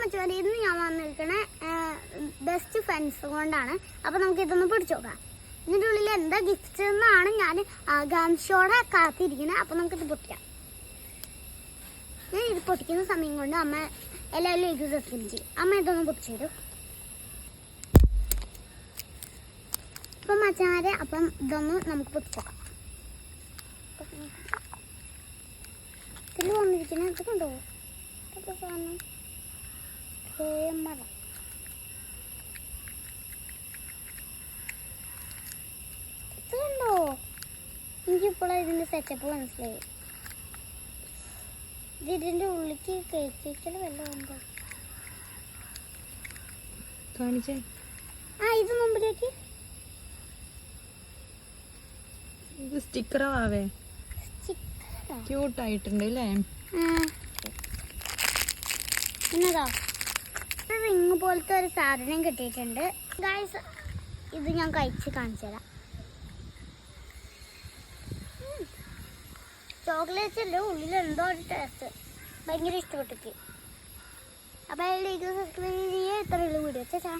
മച്ചാൻ ഇന്ന് ഞാൻ വന്നിരിക്കണേ best friends കൊണ്ടാണ്. അപ്പോൾ നമുക്ക് ഇതൊന്ന് പിടിച്ചു നോക്കാം. ഇതിൻ്റെ ഉള്ളിൽ എന്താ ഗിഫ്റ്റ് എന്നാണ് ഞാൻ ആകാംക്ഷയോടെ കാത്തിരിക്കുന്നത്. അപ്പോൾ നമുക്കിത് പൊട്ടിക്കാം. ഞാൻ ഇത് പൊട്ടിക്കുന്ന സമയം കൊണ്ട് അമ്മ എല്ലാവരും ഇത് സബ്സ്ക്രൈബ് ചെയ്യും. അമ്മ ഇതൊന്ന് പൊട്ടിച്ചു തരും. അപ്പം മച്ചാരെ അപ്പം ഇതൊന്ന് നമുക്ക് പൊട്ടിച്ചു നോക്കാം. ഇതിൽ വന്നിരിക്കുന്നത് ഇത് കണ്ടോ? ഇതൊക്കെ സാധനം ക്യാമറ. ഇത് കണ്ടോ? എനിക്കിപ്പോഴാണ് ഇതിൻ്റെ സെറ്റപ്പ് മനസ്സിലായി. ഇതിൻ്റെ ഉള്ളിലേക്ക് കയറ്റിക്കൽ വല്ലതും ഉണ്ടോ? കാണിച്ചേ. ഇത് മുമ്പിലേക്ക് ഇത് സ്റ്റിക്കറാവേ ക്യൂട്ടായിട്ടുണ്ട് അല്ലേ? എന്നതാ റിങ് പോലത്തെ ഒരു സാധനം കിട്ടിയിട്ടുണ്ട് ഗൈസ്. ഇത് ഞാൻ കഴിച്ച് കാണിച്ചു തരാം. ചോക്ലേറ്റ്സിൻ്റെ ഉള്ളിൽ എന്തോ ഒരു ടേസ്റ്റ് ഭയങ്കര ഇഷ്ടപ്പെട്ടിട്ട്. അപ്പോൾ അതിലേക്ക് സബ്സ്ക്രൈബ് ചെയ്യുക. ഇത്രയുള്ള വീഡിയോ. ചേച്ചാ.